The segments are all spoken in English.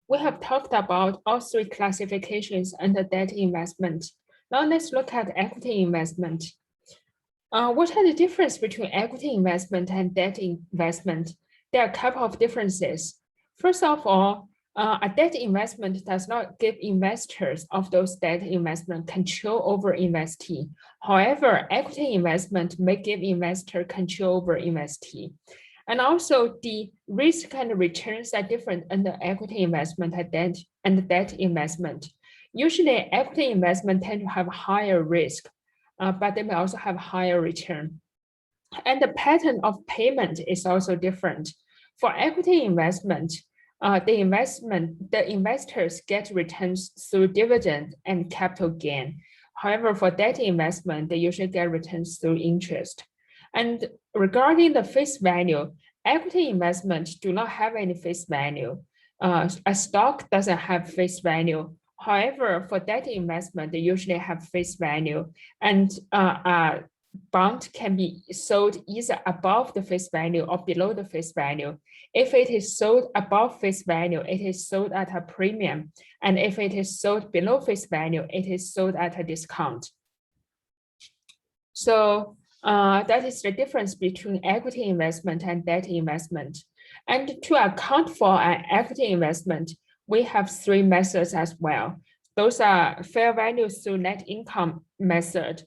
we have talked about all three classifications under debt investment. Now let's look at equity investment. What are the difference between equity investment and debt investment? There are a couple of differences. First of all, a debt investment does not give investors of those debt investment control over investee. However, equity investment may give investor control over investee. And also the risk and returns are different under equity investment and debt investment. Usually equity investment tend to have higher risk, but they may also have higher return. And the pattern of payment is also different. For equity investment, the investors get returns through dividend and capital gain. However, for debt investment, they usually get returns through interest. And regarding the face value, equity investment do not have any face value. A stock doesn't have face value. However, for debt investment, they usually have face value, and a bond can be sold either above the face value or below the face value. If it is sold above face value, it is sold at a premium, and if it is sold below face value, it is sold at a discount. So that is the difference between equity investment and debt investment. And to account for an equity investment, we have three methods as well. Those are fair value through net income method,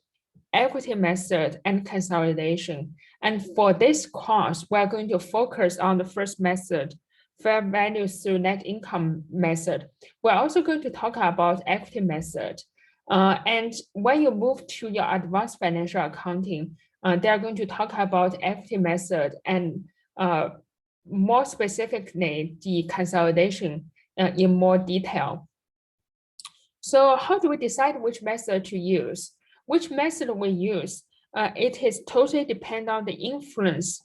equity method, and consolidation. And for this course, we're going to focus on the first method, fair value through net income method. We're also going to talk about equity method. And when you move to your advanced financial accounting, they're going to talk about equity method and more specifically, the consolidation in more detail. So how do we decide which method to use? Which method we use? It is totally dependent on the influence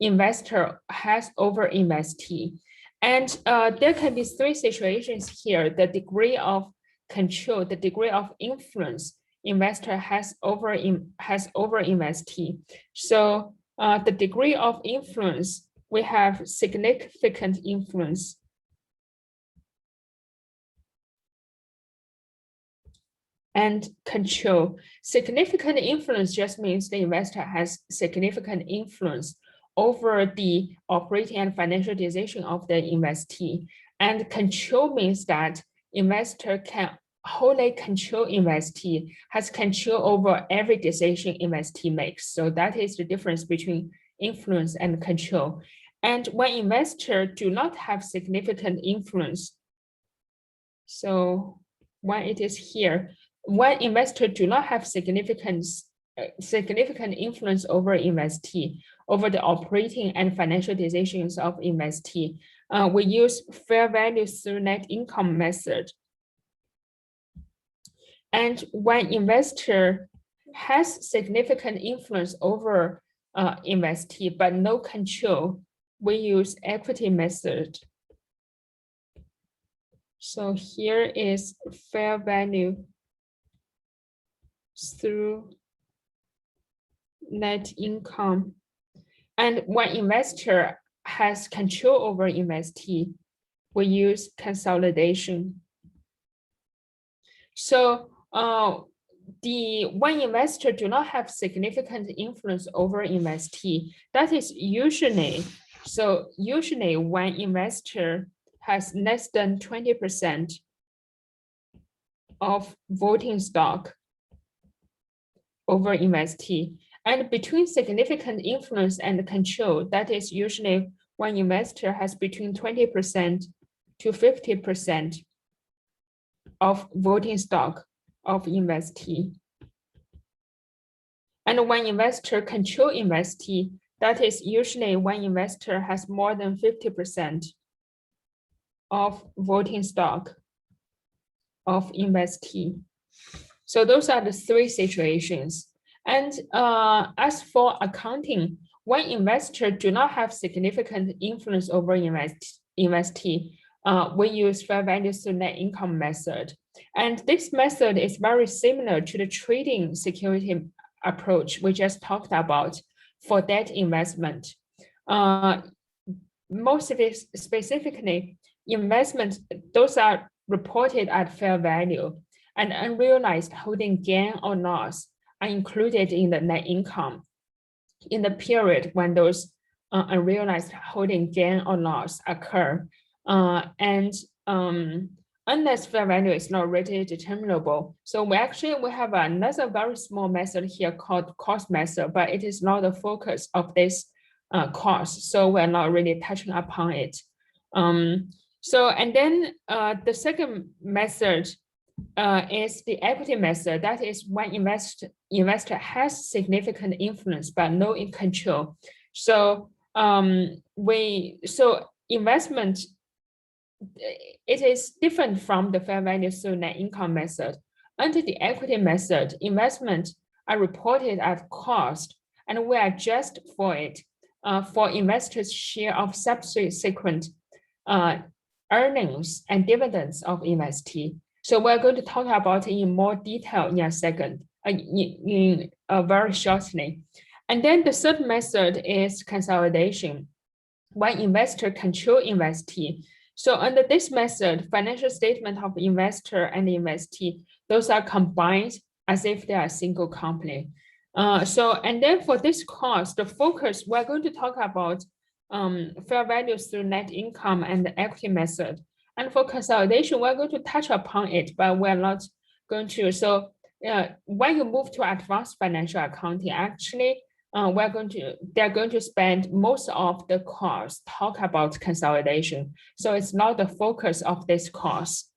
investor has over investee. And there can be three situations here: the degree of control, the degree of influence investor has over investee. So the degree of influence, we have significant influence. And control. Significant influence just means the investor has significant influence over the operating and financial decision of the investee. And control means that investor can wholly control investee, has control over every decision investee makes. So that is the difference between influence and control. And when investors do not have significant influence, so when it is here, when investors do not have significant influence over investee, over the operating and financial decisions of investee, we use fair value through net income method. And when investor has significant influence over investee but no control, we use equity method. So here is fair value through net income. And when investor has control over investee, we use consolidation. So when investor do not have significant influence over investee, that is usually, so usually when investor has less than 20% of voting stock over investee, and between significant influence and control, that is usually when investor has between 20% to 50% of voting stock of investee. And when investor control investee, that is usually when investor has more than 50% of voting stock of investee. So those are the three situations. And as for accounting, when investors do not have significant influence over investee, we use fair value through net income method. And this method is very similar to the trading security approach we just talked about for debt investment. Most of it specifically, investments, those are reported at fair value, and unrealized holding gain or loss are included in the net income in the period when those unrealized holding gain or loss occur. And unless fair value is not readily determinable. So we have another very small method here called cost method, but it is not the focus of this course. So we're not really touching upon it. And then the second method is the equity method. That is when investor has significant influence but no control. So investment, it is different from the fair value through net income method. Under the equity method, investments are reported at cost, and we adjust for it for investors' share of subsequent earnings and dividends of investee. So we're going to talk about it in more detail in a second, very shortly. And then the third method is consolidation, when investor control investee. So under this method, financial statement of investor and investee, those are combined as if they are a single company. And then for this course, the focus, we're going to talk about fair value through net income and the equity method. And for consolidation, we're going to touch upon it, but we're not going to. So when you move to advanced financial accounting, actually, they're going to spend most of the course talk about consolidation. So it's not the focus of this course.